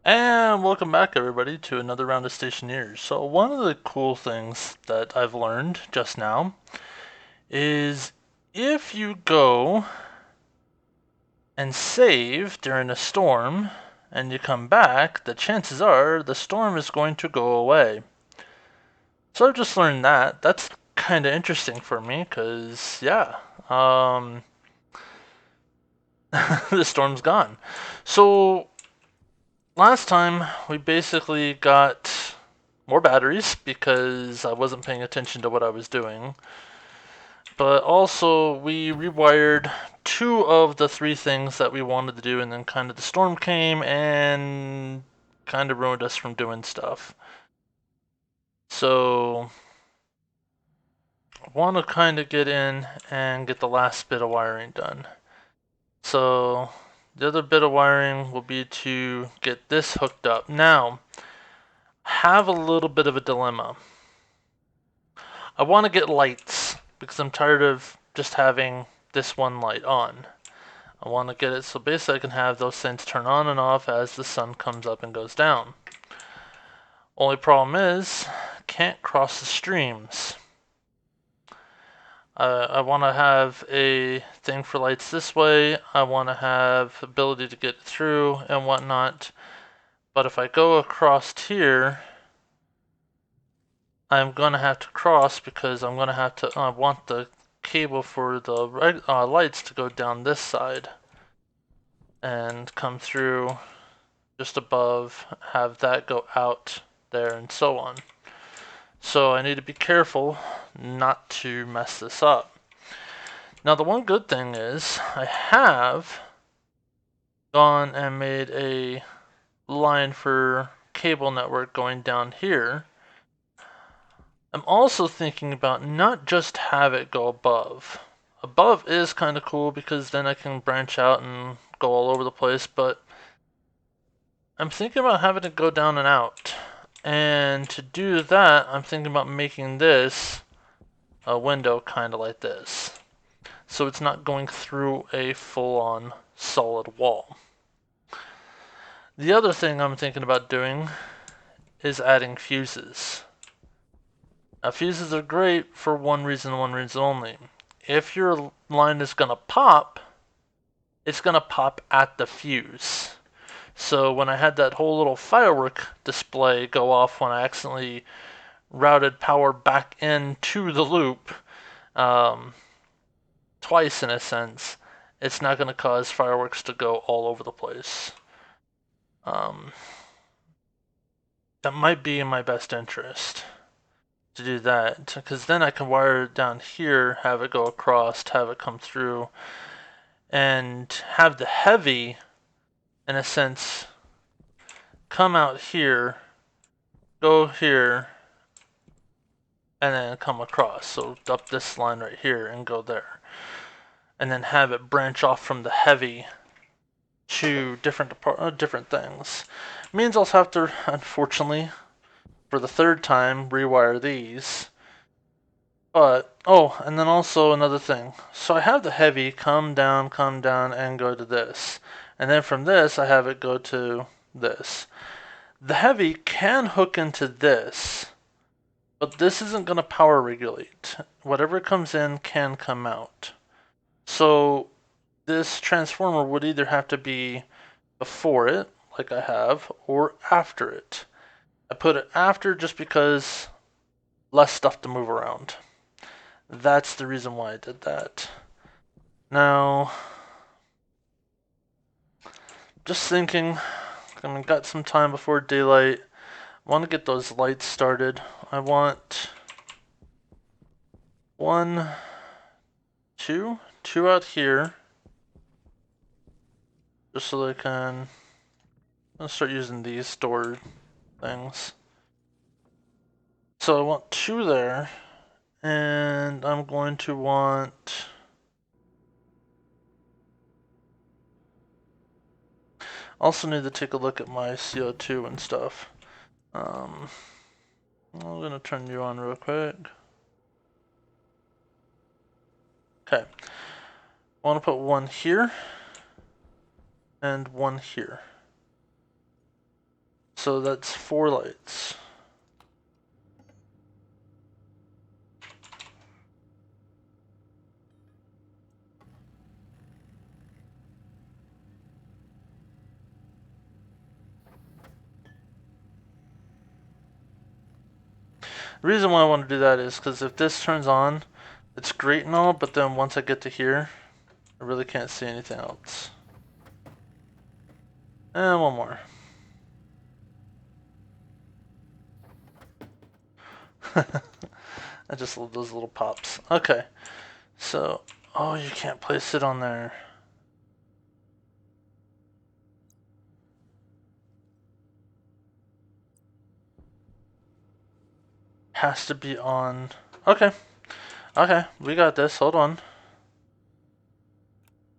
And welcome back, everybody, to another round of Stationeers. So, one of the cool things that I've learned just now is if you go and save during a storm and you come back, the chances are the storm is going to go away. So, I've just learned that. That's kind of interesting for me because, yeah, the storm's gone. So, last time we basically got more batteries because I wasn't paying attention to what I was doing. But also, we rewired two of the three things that we wanted to do, and then kind of the storm came and kind of ruined us from doing stuff. So, I want to kind of get in and get the last bit of wiring done. So, the other bit of wiring will be to get this hooked up. Now, I have a little bit of a dilemma. I want to get lights because I'm tired of just having this one light on. I want to get it so basically I can have those things turn on and off as the sun comes up and goes down. Only problem is, can't cross the streams. I want to have a thing for lights this way. I want to have ability to get through and whatnot. But if I go across here, I'm going to have to cross because I'm going to have to, I want the cable for the lights to go down this side and come through just above, have that go out there, and so on. So I need to be careful not to mess this up. Now, the one good thing is I have gone and made a line for cable network going down here. I'm also thinking about not just have it go above. Above is kind of cool because then I can branch out and go all over the place, but I'm thinking about having it go down and out. And to do that, I'm thinking about making this a window kind of like this. So it's not going through a full-on solid wall. The other thing I'm thinking about doing is adding fuses. Now, fuses are great for one reason only. If your line is going to pop, it's going to pop at the fuse. So when I had that whole little firework display go off when I accidentally routed power back into the loop, twice in a sense, it's not going to cause fireworks to go all over the place. Um, that might be in my best interest to do that, because then I can wire it down here, have it go across, have it come through, and have the heavy, in a sense, come out here, go here, and then come across. So up this line right here and go there. And then have it branch off from the heavy to different things. It means I'll have to, unfortunately, for the third time, rewire these. But, oh, and then also another thing. So I have the heavy come down, and go to this. And then from this, I have it go to this. The heavy can hook into this, but this isn't going to power regulate. Whatever comes in can come out. So this transformer would either have to be before it, like I have, or after it. I put it after just because less stuff to move around. That's the reason why I did that. Now, just thinking, I've got some time before daylight. I want to get those lights started. I want one, two out here, just so that I can. I'll start using these stored things. So I want two there, and I'm going to want. Also need to take a look at my CO2 and stuff. I'm gonna turn you on real quick. Okay. I want to put one here and one here. So that's 4 lights. The reason why I want to do that is because if this turns on, it's great and all, but then once I get to here, I really can't see anything else. And one more. I just love those little pops. Okay, so, oh, you can't place it on there. Has to be on. Okay, okay, we got this. Hold on.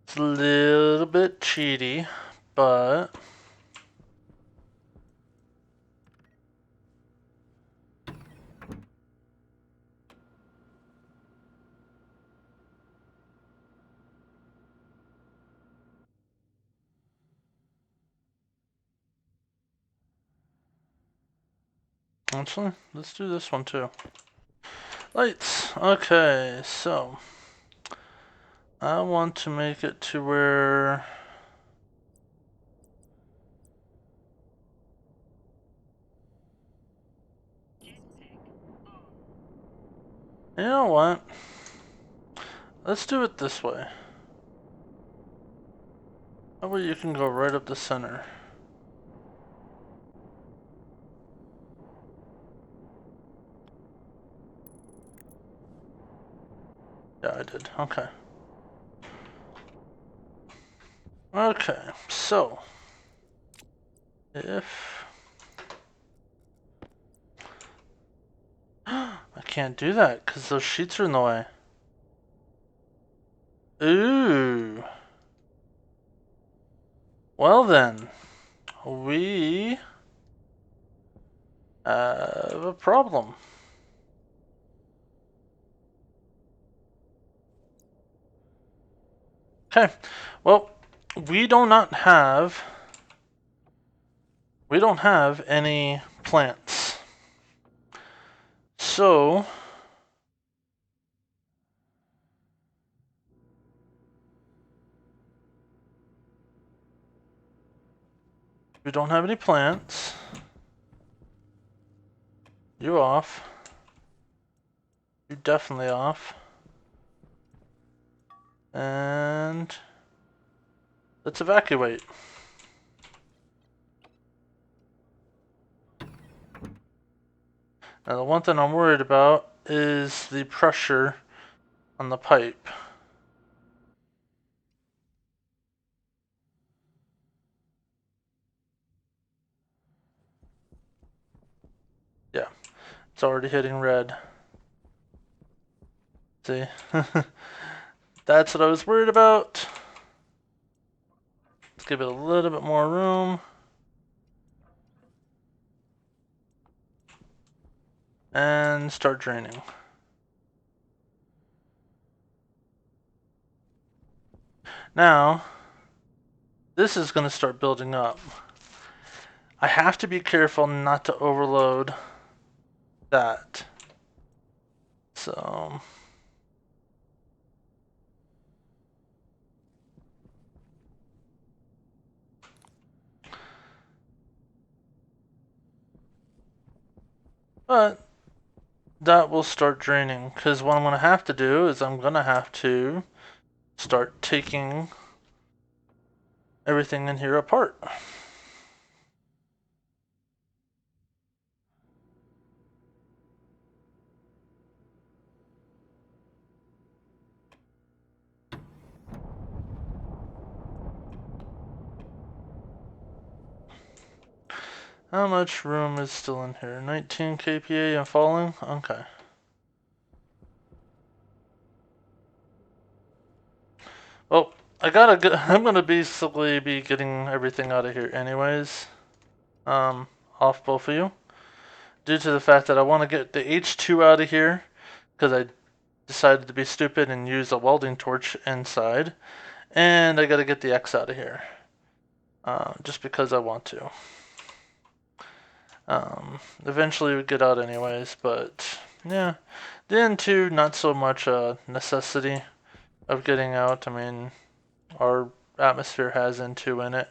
It's a little bit cheaty, but actually, let's do this one too. Lights. Okay, so I want to make it to where you know what? Let's do it this way. That way you can go right up the center. Yeah, I did. Okay. Okay, so if I can't do that because those sheets are in the way. Ooh. Well then, we have a problem. Okay. Well, we do not have any plants. So we don't have any plants. You off. You definitely off. And let's evacuate. Now the one thing I'm worried about is the pressure on the pipe. Yeah, it's already hitting red. See? That's what I was worried about. Let's give it a little bit more room. And start draining. Now, this is going to start building up. I have to be careful not to overload that. So, but that will start draining because what I'm going to have to do is I'm going to have to start taking everything in here apart. How much room is still in here? 19 kPa and falling? Okay. Well, I'm gonna basically be getting everything out of here anyways. Off both of you. Due to the fact that I want to get the H2 out of here, because I decided to be stupid and use a welding torch inside. And I gotta get the X out of here. Just because I want to. Eventually we get out anyways, but yeah. The N2, not so much a necessity of getting out. I mean, our atmosphere has N2 in it.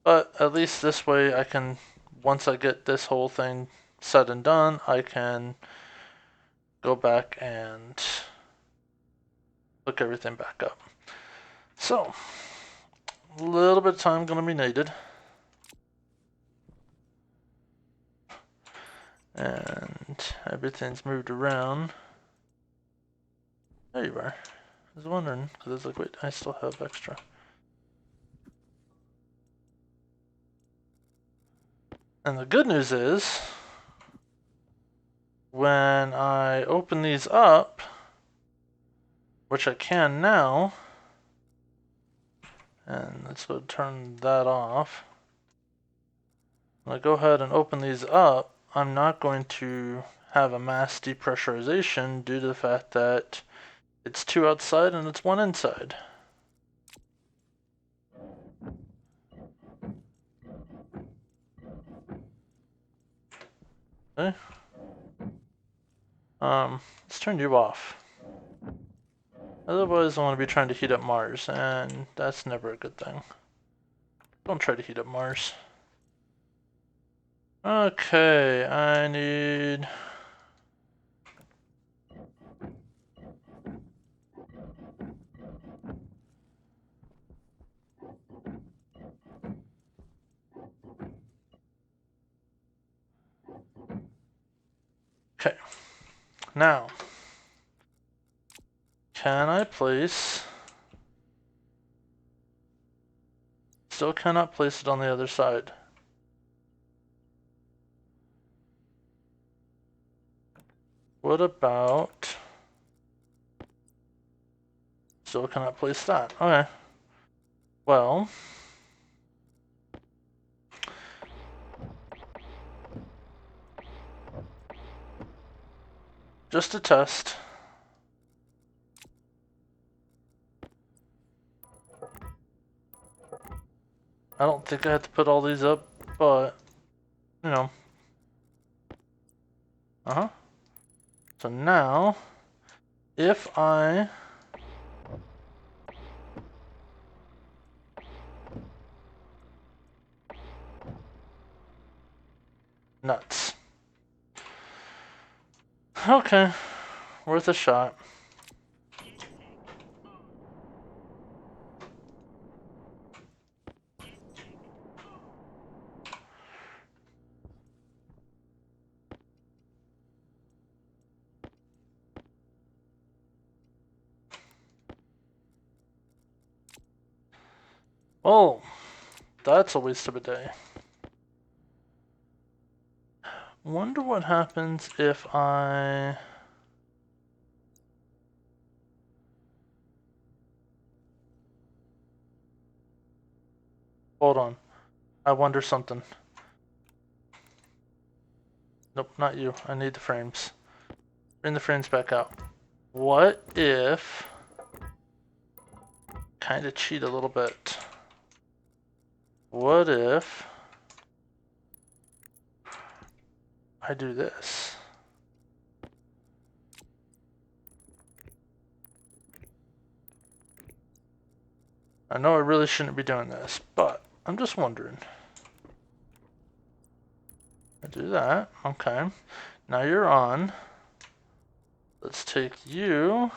But at least this way I can, once I get this whole thing said and done, I can go back and hook everything back up. So, a little bit of time going to be needed. And everything's moved around. There you are. I was wondering, because I was like, wait, I still have extra. And the good news is, when I open these up, which I can now, and let's go turn that off. When I go ahead and open these up, I'm not going to have a mass depressurization due to the fact that it's 2 outside and it's 1 inside. Okay. Let's turn you off. Otherwise I want to be trying to heat up Mars, and that's never a good thing. Don't try to heat up Mars. Okay, I need... Okay, now, can I place... Still cannot place it on the other side. What about... Still cannot place that. Okay. Well... Just to test. I don't think I have to put all these up, but, you know. So now, if I... Nuts. Okay, worth a shot. Oh, that's a waste of a day. Wonder what happens if I... Hold on. I wonder something. Nope, not you. I need the frames. Bring the frames back out. What if... Kind of cheat a little bit. What if... I do this? I know I really shouldn't be doing this, but I'm just wondering. I do that. Okay. Now you're on. Let's take you.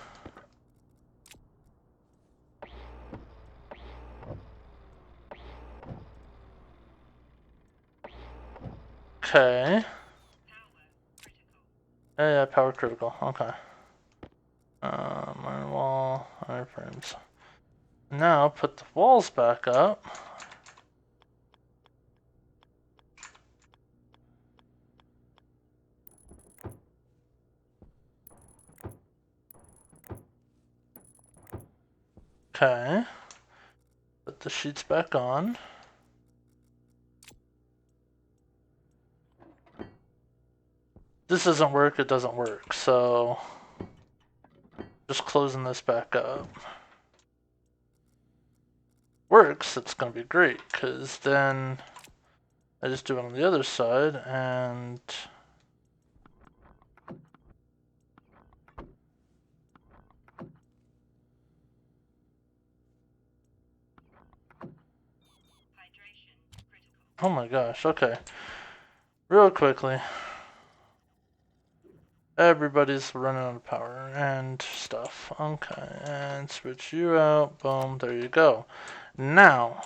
Okay. Yeah, power critical. Okay. Iron wall, iron frames. Now put the walls back up. Okay. Put the sheets back on. This doesn't work, it doesn't work, so just closing this back up. Works, it's gonna be great, because then I just do it on the other side, and oh my gosh, okay. Real quickly. Everybody's running out of power and stuff. Okay, and switch you out. Boom, there you go. Now,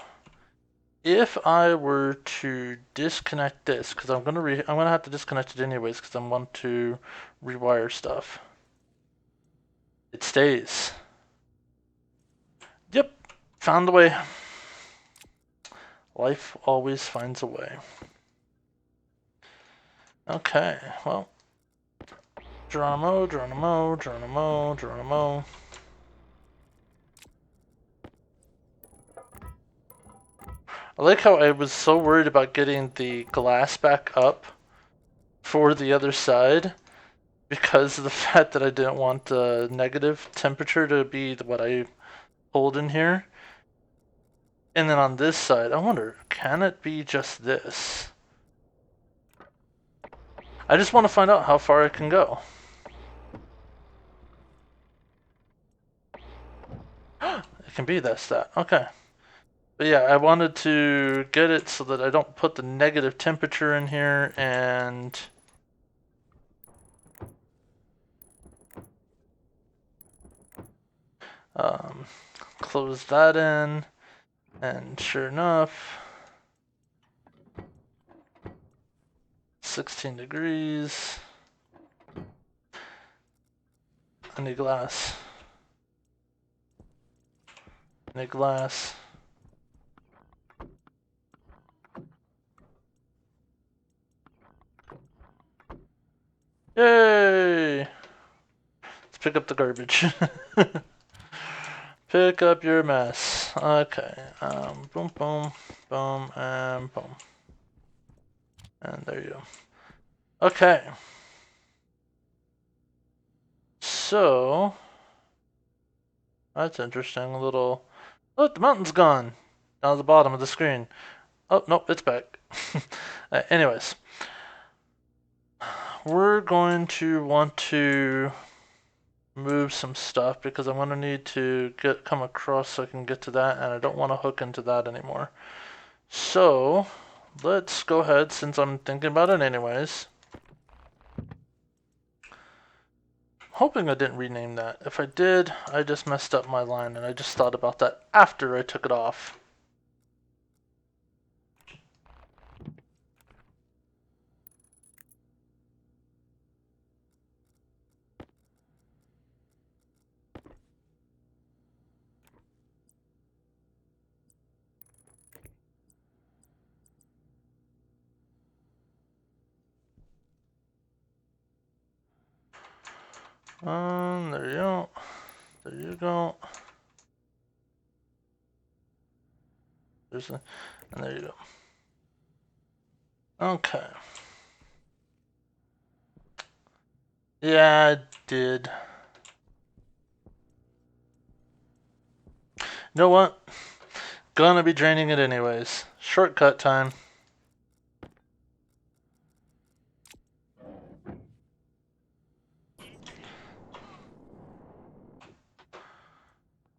if I were to disconnect this, because I'm gonna have to disconnect it anyways, because I want to rewire stuff. It stays. Yep, found a way. Life always finds a way. Okay, well, Geronimo, Geronimo, Geronimo, Geronimo. I like how I was so worried about getting the glass back up for the other side because of the fact that I didn't want the negative temperature to be what I hold in here. And then on this side, I wonder, can it be just this? I just want to find out how far I can go. It can be that stat. Okay. But yeah, I wanted to get it so that I don't put the negative temperature in here and close that in. And sure enough, 16 degrees. I need glass. I need glass. Yay! Let's pick up the garbage. Pick up your mess. Okay. Boom, boom, boom, and boom. And there you go. Okay. So that's interesting. A little. Look, the mountain's gone. Down at the bottom of the screen. Oh, nope, it's back. Anyways. We're going to want to move some stuff because I'm going to need to come across so I can get to that, and I don't want to hook into that anymore. So let's go ahead, since I'm thinking about it anyways. Hoping I didn't rename that. If I did, I just messed up my line, and I just thought about that after I took it off. There you go. There you go. And there you go. Okay. Yeah, I did. You know what? Gonna be draining it anyways. Shortcut time.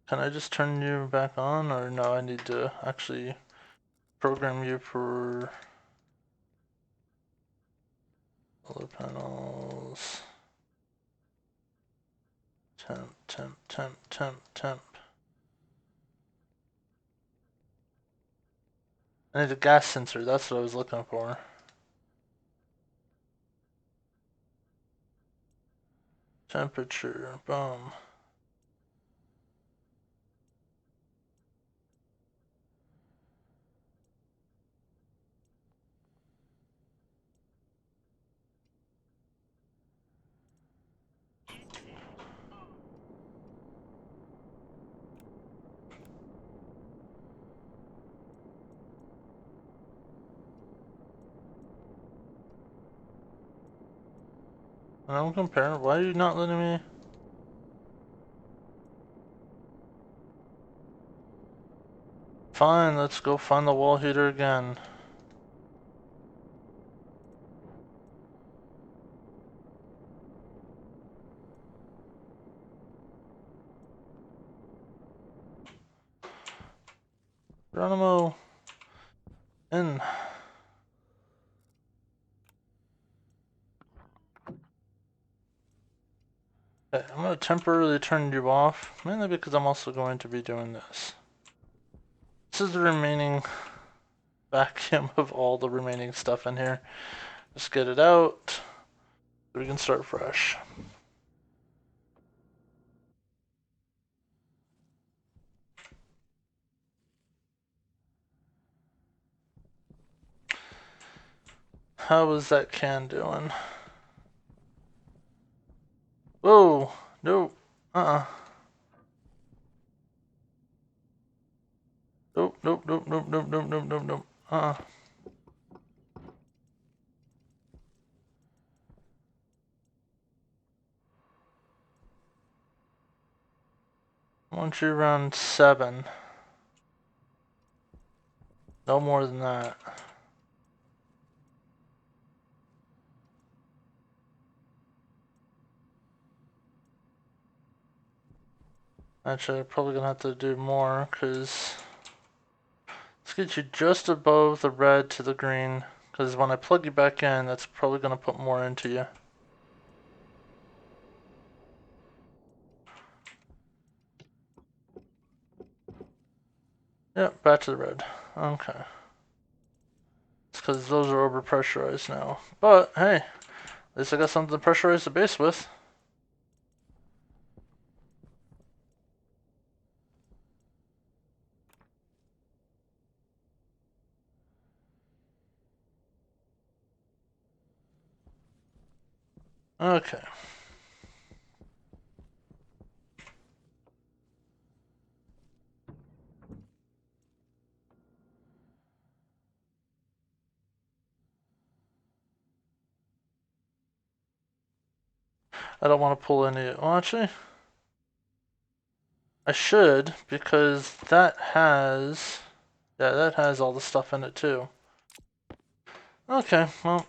Can I just turn you back on, or no, I need to actually program you for solar panels. Temp, temp, temp, temp, temp. I need a gas sensor, that's what I was looking for. Temperature, boom. And I'm comparing, why are you not letting me? Fine, let's go find the wall heater again. Geronimo. In. Okay, I'm going to temporarily turn you off, mainly because I'm also going to be doing this. This is the remaining vacuum of all the remaining stuff in here. Just get it out, so we can start fresh. How is that can doing? Whoa, no, Nope, nope, nope, nope, nope, nope, nope, nope, nope. I want you around 7. No more than that. Actually, I'm probably gonna have to do more, because let's get you just above the red to the green, because when I plug you back in, that's probably gonna put more into you. Yep, back to the red. Okay. It's because those are overpressurized now. But, hey, at least I got something to pressurize the base with. Okay. I don't want to pull any... Well, actually, I should, because that has... Yeah, that has all the stuff in it, too. Okay, well...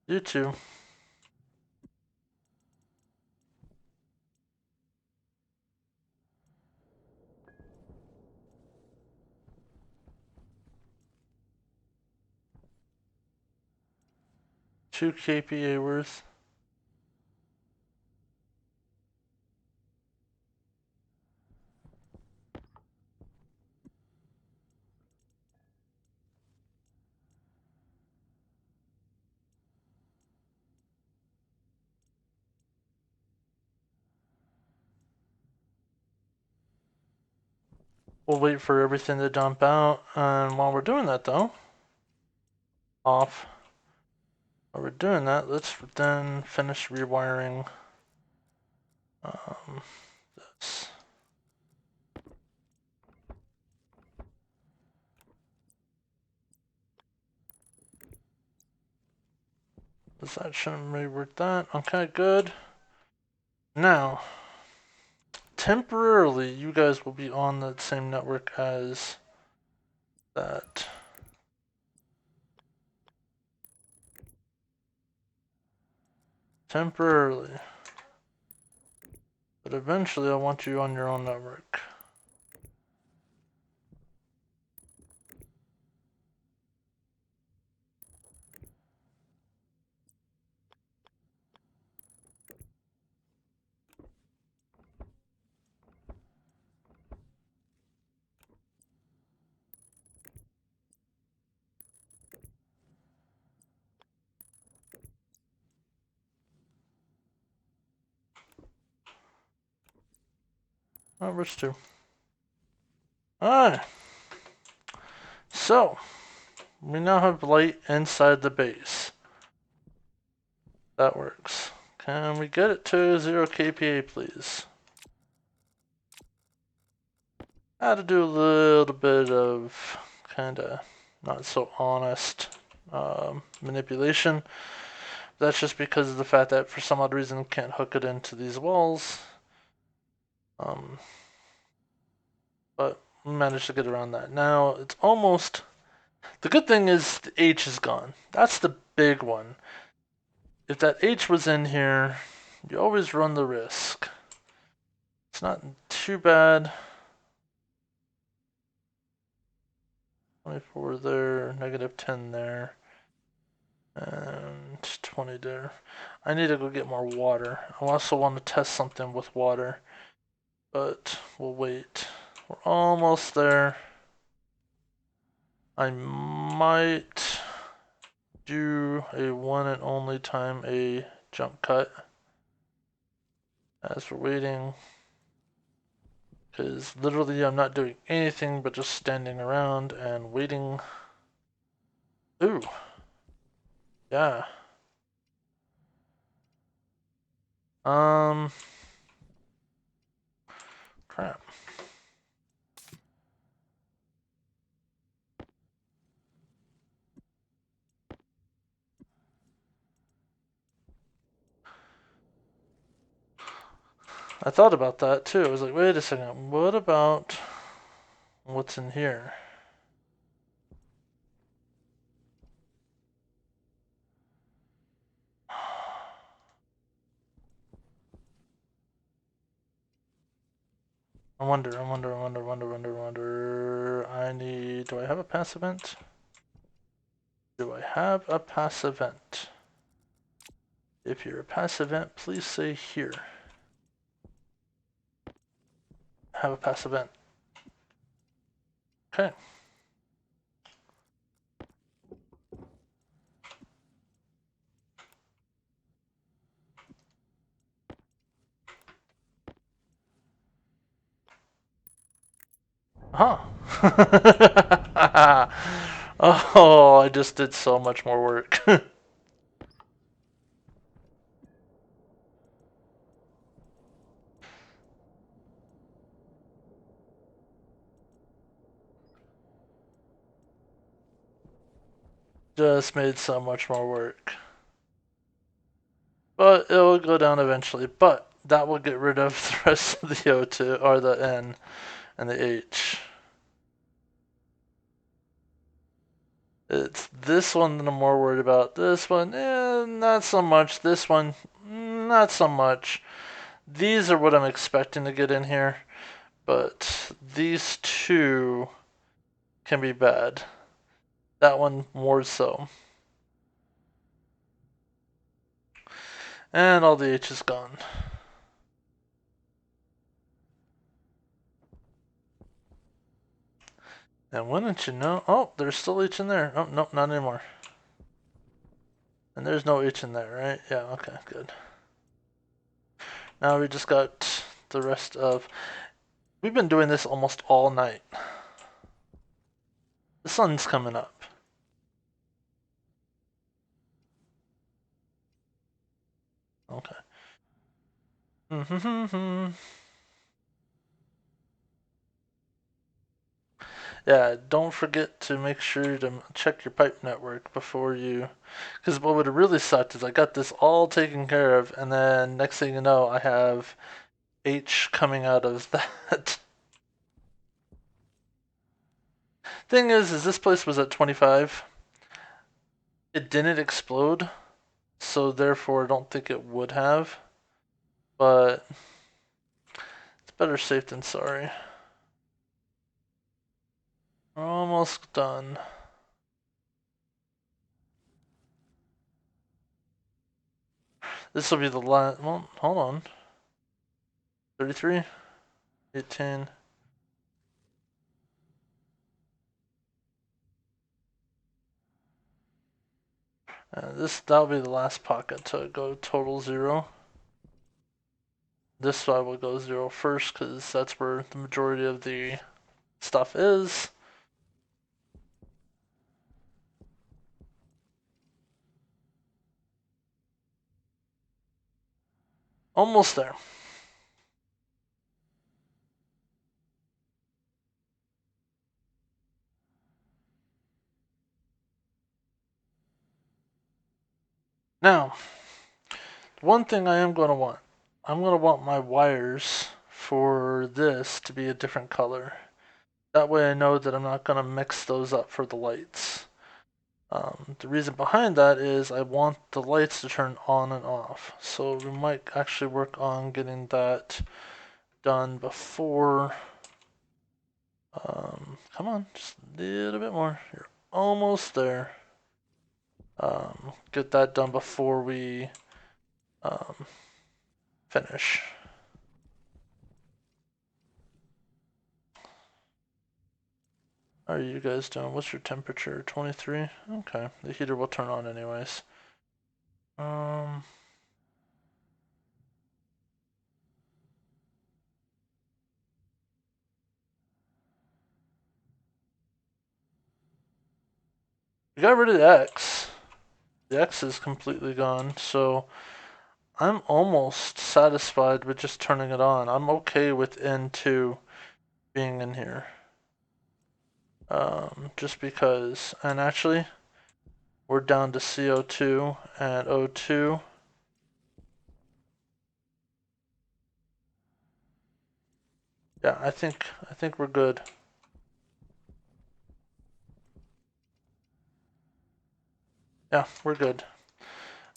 You too. Two KPA worth. We'll wait for everything to dump out, and while we're doing that though, off. While we're doing that, let's then finish rewiring this. That shouldn't rework that. Okay, good. Now, temporarily, you guys will be on the same network as that. Temporarily. But eventually, I want you on your own network. Oh, where's 2? Alright. So, we now have light inside the base. That works. Can we get it to 0 kPa, please? I had to do a little bit of kinda not so honest manipulation. That's just because of the fact that for some odd reason I can't hook it into these walls. But we managed to get around that. Now it's almost... The good thing is the H is gone. That's the big one. if that H was in here, you always run the risk. It's not too bad. 24 there, -10 there, and 20 there. I need to go get more water. I also want to test something with water, but we'll wait. We're almost there. I might do a one and only time a jump cut as we're waiting, because literally I'm not doing anything but just standing around and waiting. Ooh, yeah. Crap. I thought about that too. I was like, wait a second, what about what's in here? I wonder. I need, do I have a pass event? Do I have a pass event? If you're a pass event, please say here. Have a pass event. Okay. Huh. Oh, I just did so much more work. Just made so much more work. But it will go down eventually. But that will get rid of the rest of the O2, or the N and the H. It's this one that I'm more worried about. This one, not so much. This one, not so much. These are what I'm expecting to get in here, but these two can be bad. That one more so. And all the H is gone. And wouldn't you know? Oh, there's still H in there. Oh, nope, not anymore. And there's no H in there, right? Yeah, okay, good. Now we just got the rest of... We've been doing this almost all night. The sun's coming up. Okay. Yeah, don't forget to make sure to check your pipe network before you... Because what would have really sucked is I got this all taken care of, and then next thing you know, I have H coming out of that. Thing is this place was at 25. It didn't explode, so therefore I don't think it would have. But it's better safe than sorry. We're almost done. This will be the last. Well, hold on. 33, 18. That'll be the last pocket to go total 0. This side will go 0 first because that's where the majority of the stuff is. Almost there. Now, one thing I am going to want. I'm going to want my wires for this to be a different color. That way I know that I'm not going to mix those up for the lights. The reason behind that is I want the lights to turn on and off. So we might actually work on getting that done before. Come on, just a little bit more. You're almost there. Get that done before we finish. How are you guys doing? What's your temperature? 23? Okay, the heater will turn on anyways. We got rid of the X. The X is completely gone, so I'm almost satisfied with just turning it on. I'm okay with N2 being in here. Just because, and actually, we're down to CO2 and O2. Yeah, I think we're good. Yeah, we're good.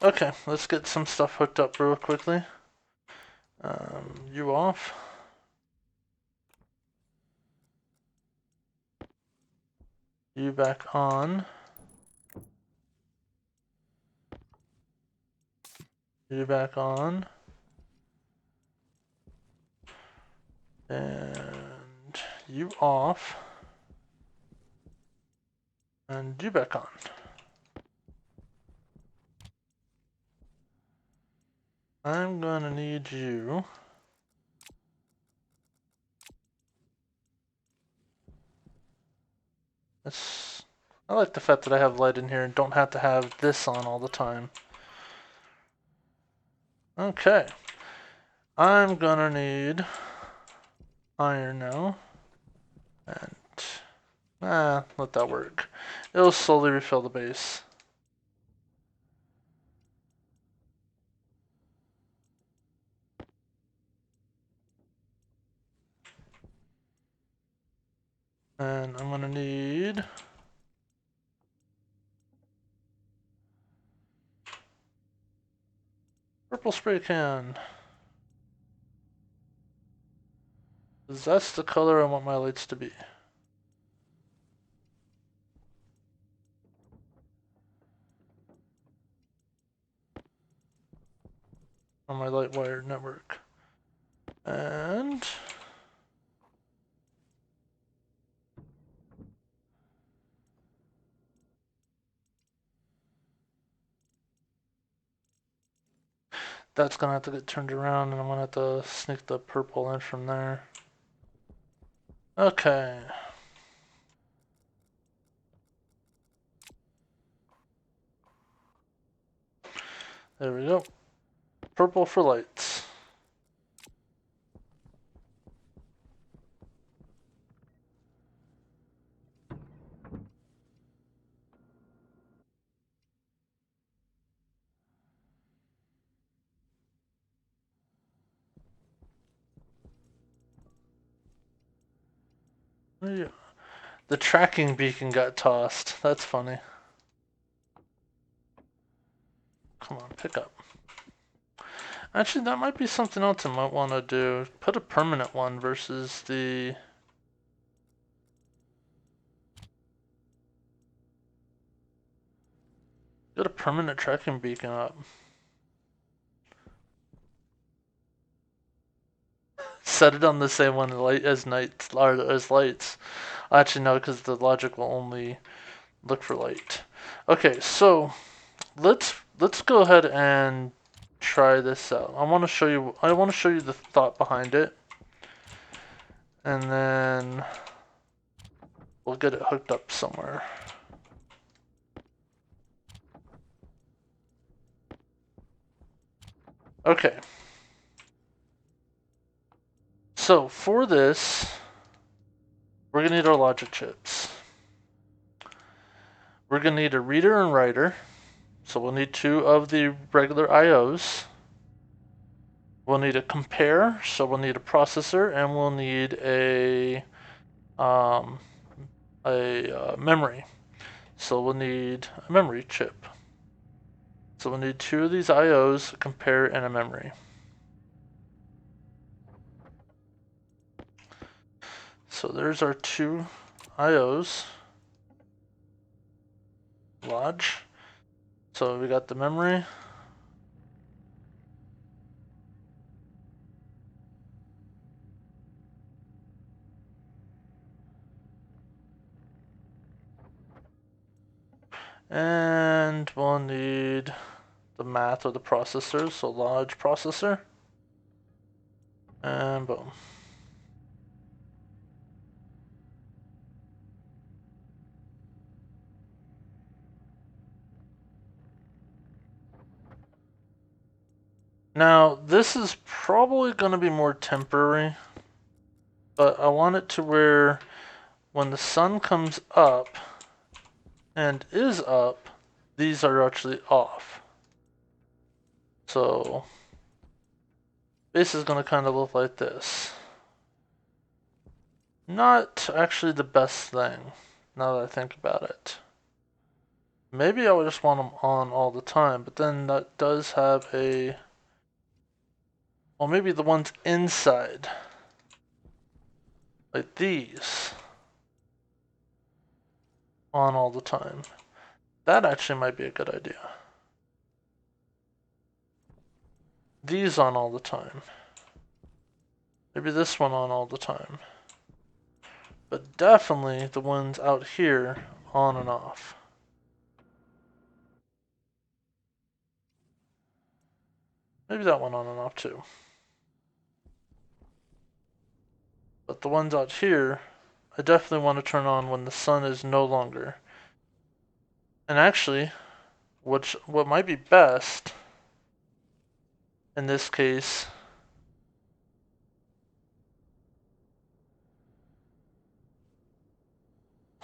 Okay, let's get some stuff hooked up real quickly. You off. You back on. You back on. And you off. And you back on. I'm gonna need you. I like the fact that I have light in here and don't have to have this on all the time. Okay. I'm gonna need iron now. And let that work. It'll slowly refill the base. And I'm gonna need purple spray can. Because that's the color I want my lights to be. On my light wire network. And that's gonna have to get turned around and I'm gonna have to sneak the purple in from there. Okay. There we go. Purple for lights. The tracking beacon got tossed. That's funny. Come on, pick up. Actually, that might be something else I might want to do. Put a permanent one versus the... Get a permanent tracking beacon up. Set it on the same one as nights or as lights. Actually, no, because the logic will only look for light. Okay, so let's go ahead and try this out. I want to show you the thought behind it, and then we'll get it hooked up somewhere. Okay. So for this, we're gonna need our logic chips. We're gonna need a reader and writer. So we'll need 2 of the regular IOs. We'll need a compare, so we'll need a processor, and we'll need a memory. So we'll need a memory chip. So we'll need 2 of these IOs, a compare, and a memory. So there's our 2 IOs. Lodge. So we got the memory. And we'll need the math of the processor, so lodge processor. And boom. Now, this is probably going to be more temporary, but I want it to where when the sun comes up and is up, these are actually off. So, base is going to kind of look like this. Not actually the best thing, now that I think about it. Maybe I would just want them on all the time, but then that does have a... Well, maybe the ones inside. Like these. On all the time. That actually might be a good idea. These on all the time. Maybe this one on all the time. But definitely the ones out here on and off. Maybe that one on and off too. But the ones out here, I definitely want to turn on when the sun is no longer. And actually, what might be best in this case,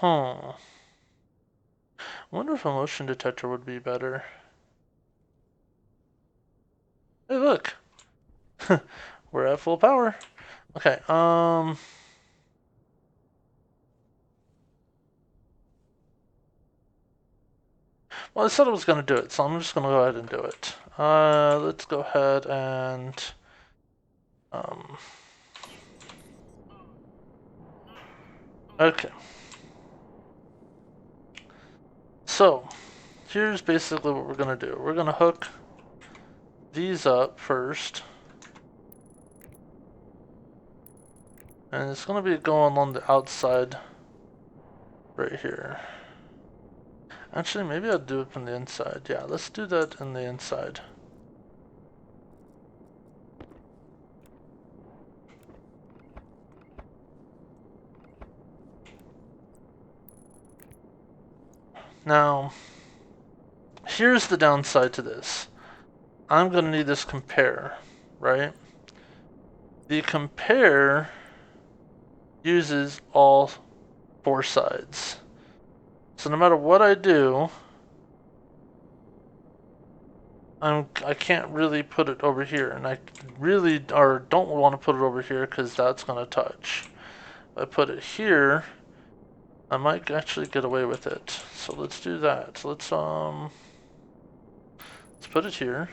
I wonder if a motion detector would be better. Hey, look. We're at full power. Okay, well, I said I was going to do it, so I'm just going to go ahead and do it. Let's go ahead and... Okay. So, here's basically what we're going to do. We're going to hook these up first. And it's going to be going on the outside right here. Actually, maybe I'll do it from the inside. Yeah, let's do that in the inside. Now, here's the downside to this. I'm going to need this compare, right? The compare uses all 4 sides. So no matter what I do, I can't really put it over here, and I really don't want to put it over here because that's going to touch. If I put it here, I might actually get away with it. So let's do that. Let's put it here.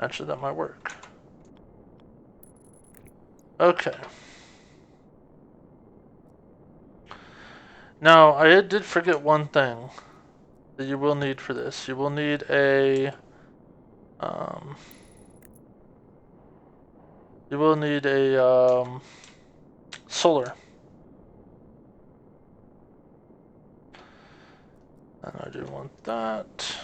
Actually, that might work. Okay. Now, I did forget one thing that you will need for this. You will need a solar. And I do want that.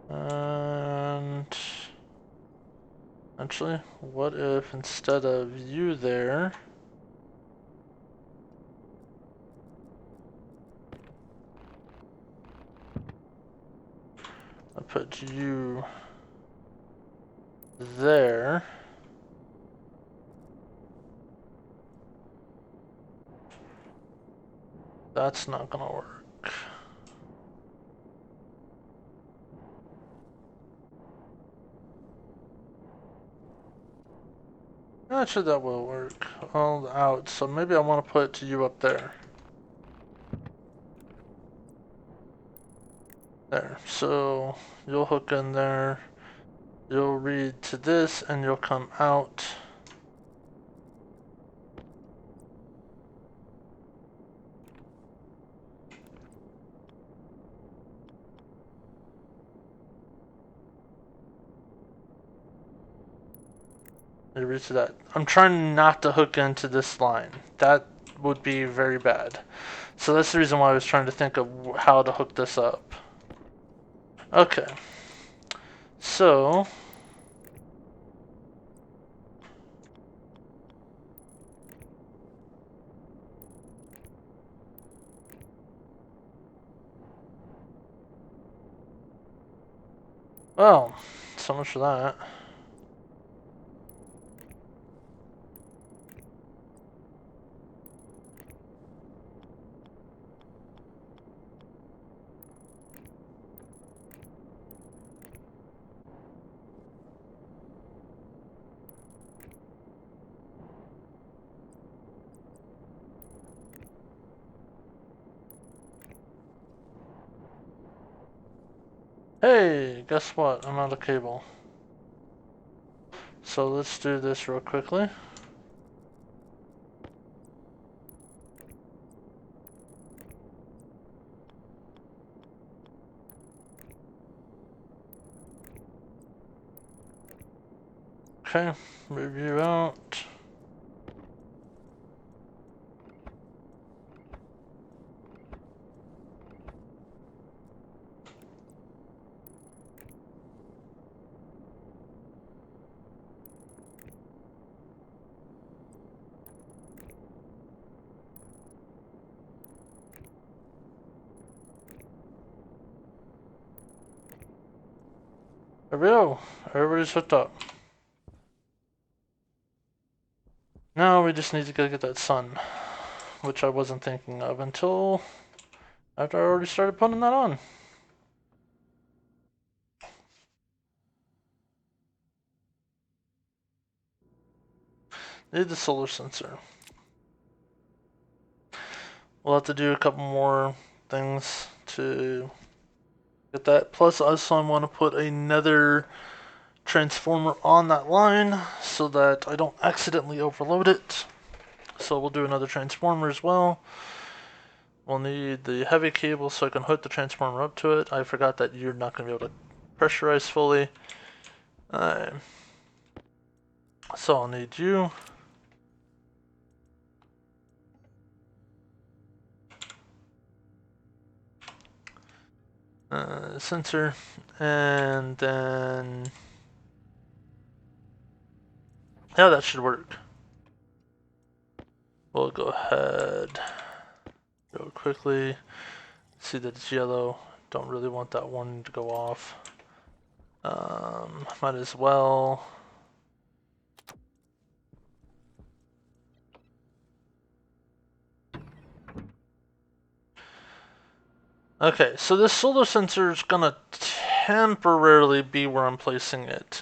And actually, what if instead of you there, I put you there. That's not gonna work. Actually, that will work. All out. So maybe I want to put you up there. There. So you'll hook in there. You'll read to this, and you'll come out. You read to that. I'm trying not to hook into this line. That would be very bad. So that's the reason why I was trying to think of how to hook this up. Okay. So well, so much for that. Hey, guess what? I'm out of cable. So let's do this real quickly. Okay, review out. There we go. Everybody's hooked up. Now we just need to go get that sun, which I wasn't thinking of until after I already started putting that on. Need the solar sensor. We'll have to do a couple more things to get that. Plus, also I want to put another transformer on that line so that I don't accidentally overload it. So we'll do another transformer as well. We'll need the heavy cable so I can hook the transformer up to it. I forgot that you're not going to be able to pressurize fully. So I'll need you. Sensor, and then yeah, that should work. We'll go ahead, go quickly. See that it's yellow. Don't really want that one to go off. Might as well. Okay, so this solar sensor is gonna temporarily be where I'm placing it.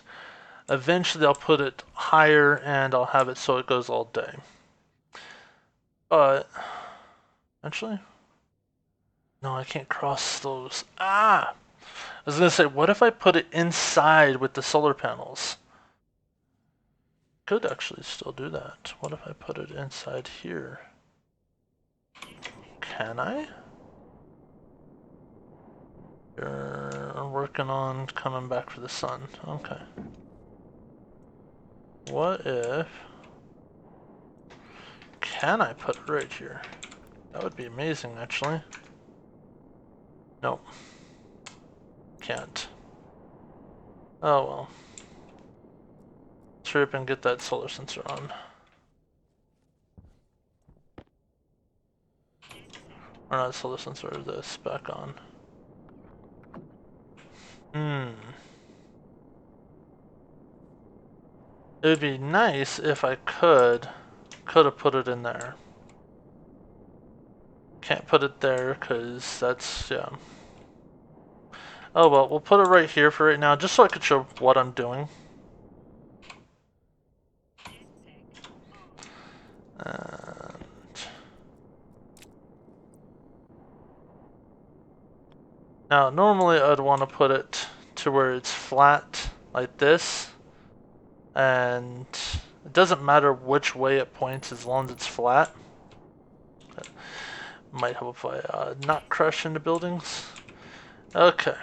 Eventually I'll put it higher and I'll have it so it goes all day. But, actually, no, I can't cross those. Ah! I was gonna say, what if I put it inside with the solar panels? Could actually still do that. What if I put it inside here? Can I? You're working on coming back for the sun. Okay. What if... Can I put it right here? That would be amazing, actually. Nope. Can't. Oh well. Let's hurry up and get that solar sensor on. Or not solar sensor, this back on. It would be nice if I could have put it in there. Can't put it there because that's, yeah. Oh well, we'll put it right here for right now, just so I could show what I'm doing. Now, normally I'd want to put it to where it's flat, like this. And it doesn't matter which way it points as long as it's flat. Might help if I not crush into buildings. Okay.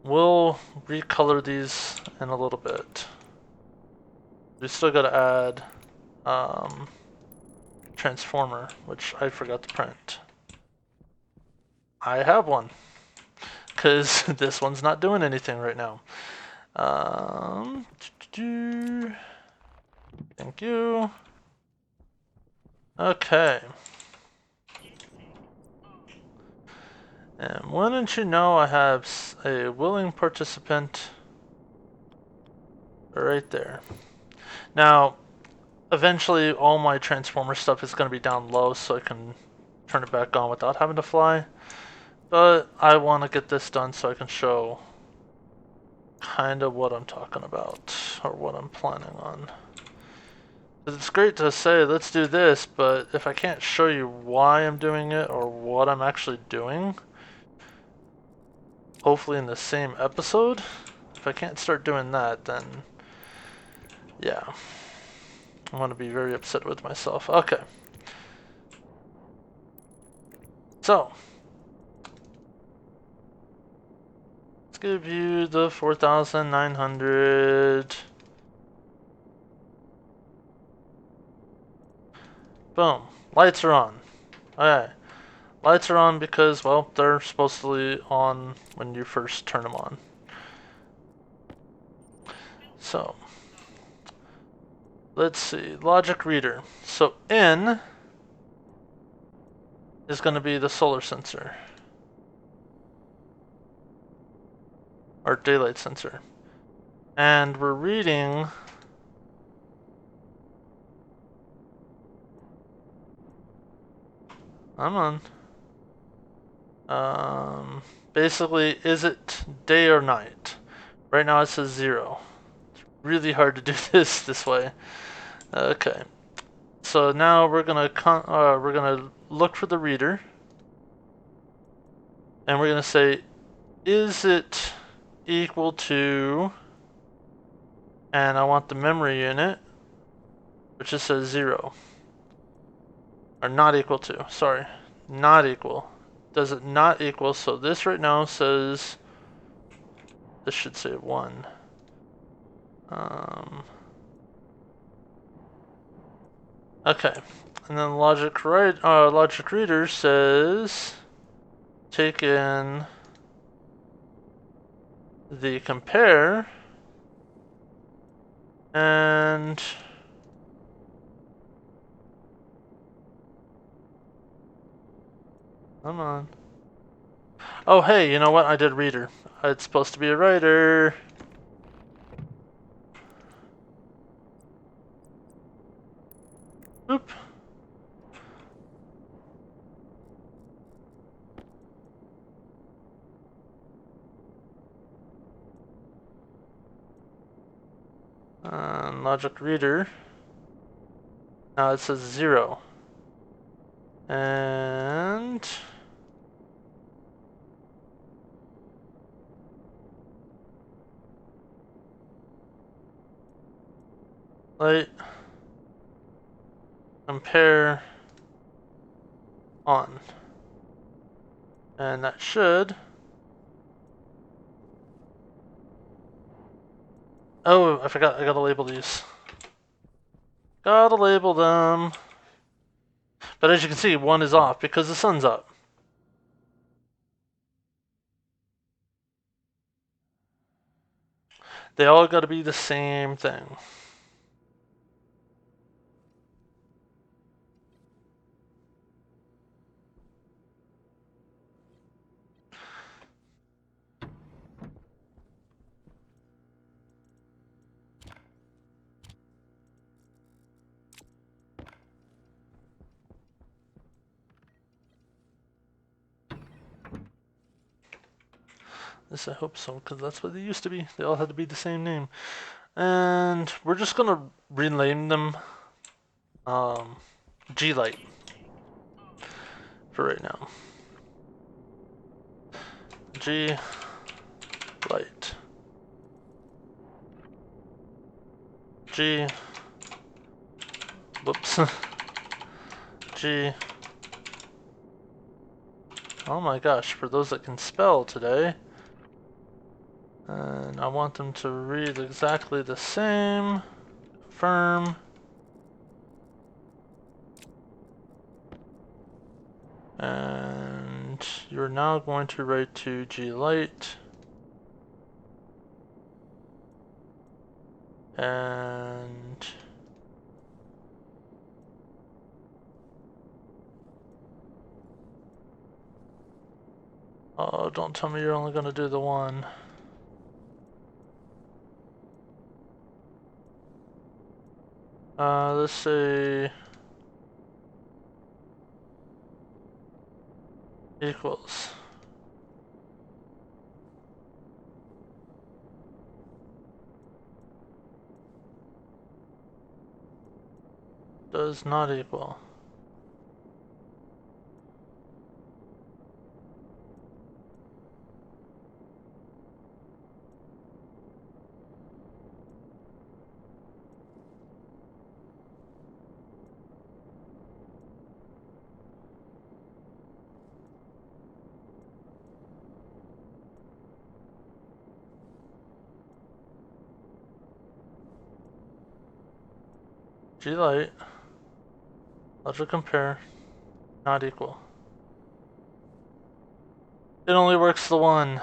We'll recolor these in a little bit. We still gotta add transformer, which I forgot to print. I have one, because this one's not doing anything right now. Thank you. Okay. And wouldn't you know, I have a willing participant right there. Now, eventually all my transformer stuff is going to be down low so I can turn it back on without having to fly. But I want to get this done so I can show kind of what I'm talking about, or what I'm planning on. It's great to say, let's do this, but if I can't show you why I'm doing it or what I'm actually doing, hopefully in the same episode, if I can't start doing that, then yeah, I'm going to be very upset with myself. Okay. So, let's give you the 4,900. Boom. Lights are on. Okay. Lights are on because, well, they're supposedly on when you first turn them on. So, let's see. Logic reader. So, N is going to be the solar sensor. Or daylight sensor. And we're reading basically, is it day or night? Right now it says 0. It's really hard to do this way. Okay. So now we're gonna look for the reader, and we're gonna say, is it equal to, and I want the memory unit, which just says 0. Or not equal to, sorry. Not equal. Does it not equal? So this right now says, this should say 1. Okay. And then logic reader says, take in the compare, and come on. Oh, hey, you know what? I did reader. It's supposed to be a writer. Oop. Logic reader. Now it says 0. And light compare on. And that should. Oh, I forgot. I gotta label these. Gotta label them. But as you can see, 1 is off because the sun's up. They all gotta be the same thing. At least I hope so, because that's what they used to be. They all had to be the same name. And we're just gonna rename them G-Light. for right now. G light. G. Whoops. G. Oh my gosh, for those that can spell today. And I want them to read exactly the same. Confirm. And you're now going to write to G light. And oh, don't tell me you're only going to do the one. Let's say equals. Does not equal. G light. Logic compare. Not equal. It only works the one.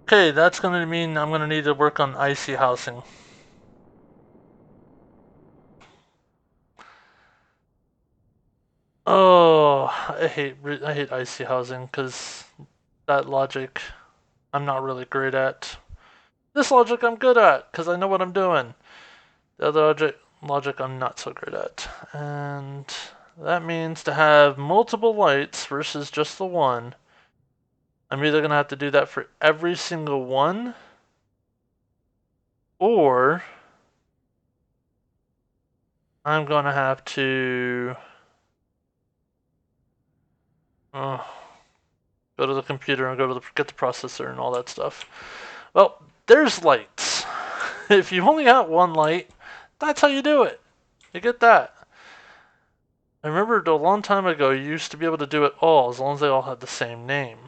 Okay, that's gonna mean I'm gonna need to work on IC housing. Oh, I hate IC housing because that logic I'm not really great at. This logic I'm good at because I know what I'm doing. The other logic I'm not so great at. And that means to have multiple lights versus just the one, I'm either gonna have to do that for every single one, or I'm gonna have to go to the computer and get the processor and all that stuff. Well, there's lights. If you only got one light, that's how you do it. You get that. I remember a long time ago you used to be able to do it all as long as they all had the same name.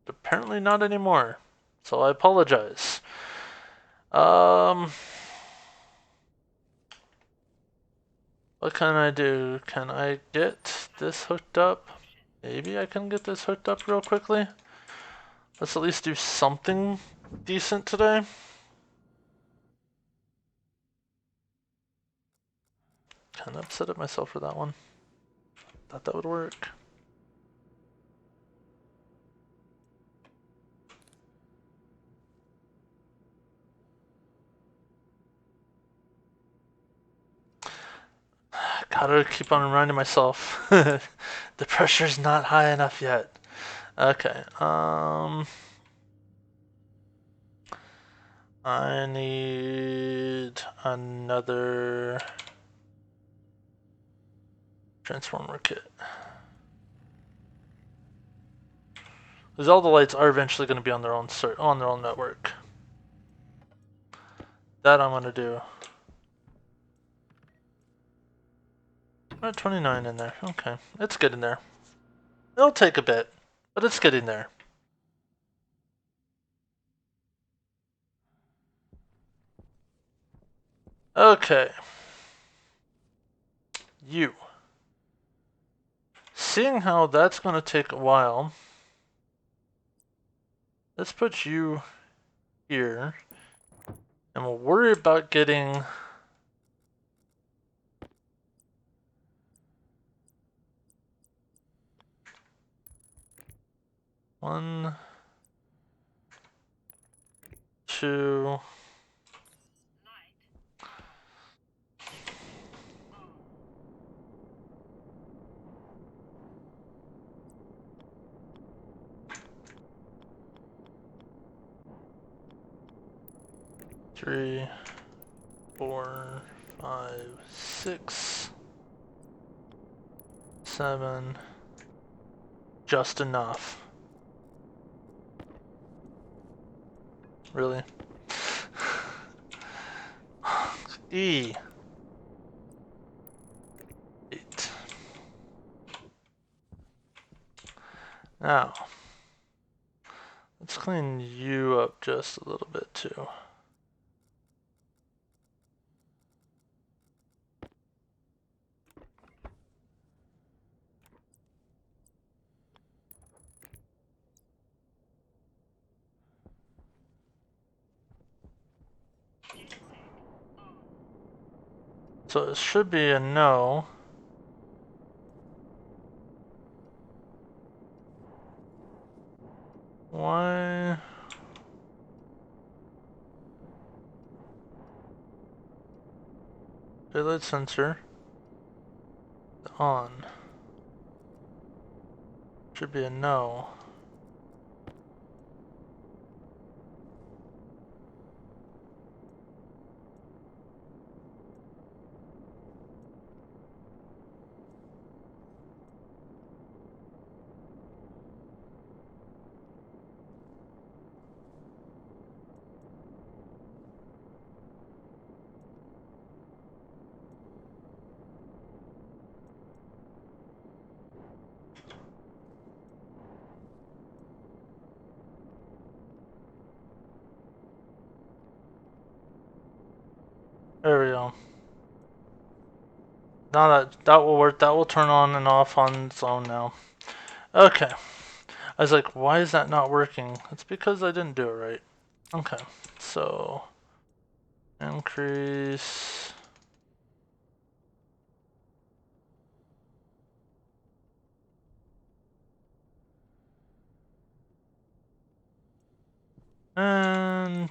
But apparently not anymore. So I apologize. What can I do? Can I get this hooked up? Maybe I can get this hooked up real quickly. Let's at least do something decent today. Kind of upset at myself for that one. Thought that would work. Gotta keep on reminding myself. The pressure's not high enough yet. Okay, I need another transformer kit. Because all the lights are eventually going to be on their own network. That I'm going to do. We're at 29 in there. Okay, it's getting there. It'll take a bit, but it's getting there. Okay. You. Seeing how that's going to take a while, let's put you here. And we'll worry about getting one, two. 3, 4, 5, 6, 7. Just enough. Really? E. 8. Now, let's clean you up just a little bit too. So it should be a no. Why? Daylight sensor on. Should be a no. There we go. Now that will work. That will turn on and off on its own now. Okay. I was like, why is that not working? It's because I didn't do it right. Okay. So increase. And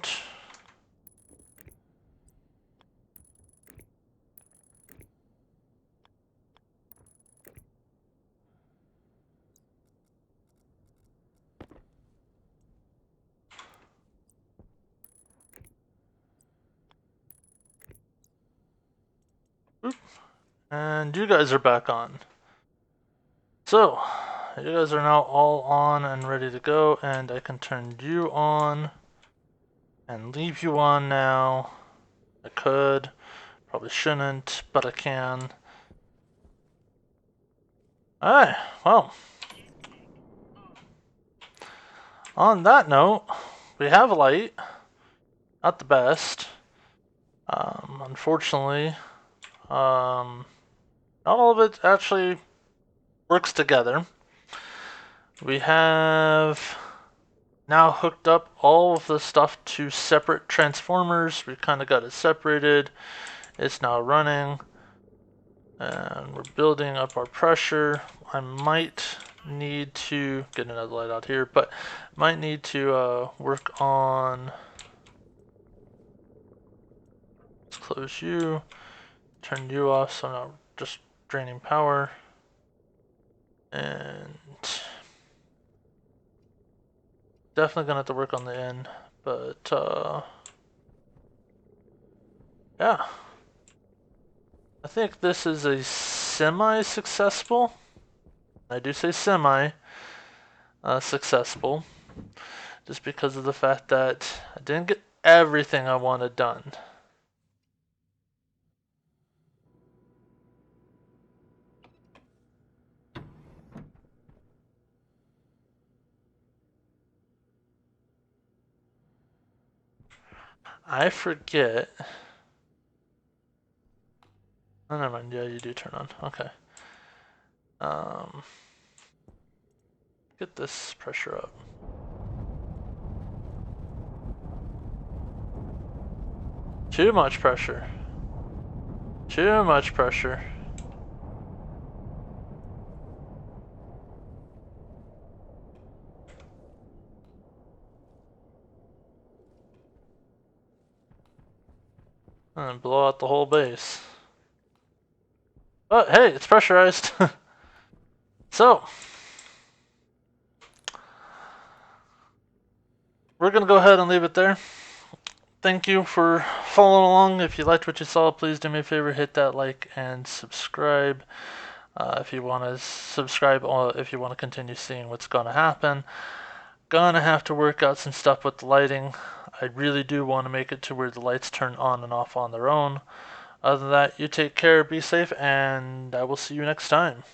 and you guys are back on. So you guys are now all on and ready to go, and I can turn you on and leave you on now. I could, probably shouldn't, but I can. Alright, well. On that note, we have a light. Not the best. Unfortunately, not all of it actually works together. We have now hooked up all of the stuff to separate transformers. We kind of got it separated. It's now running. And we're building up our pressure. I might need to get another light out here, but might need to work on. Let's close you. Turn you off so I'm not just draining power. And definitely gonna have to work on the end, but yeah. I think this is a semi-successful. I do say semi-successful, just because of the fact that I didn't get everything I wanted done. I forget. Oh, never mind. Yeah, you do turn on. Okay. Get this pressure up. Too much pressure. Too much pressure. And blow out the whole base. But hey, it's pressurized. So, we're going to go ahead and leave it there. thank you for following along. If you liked what you saw, please do me a favor, hit that like and subscribe. If you want to subscribe, or if you want to continue seeing what's going to happen. Gonna have to work out some stuff with the lighting. I really do want to make it to where the lights turn on and off on their own. Other than that, you take care, be safe, and I will see you next time.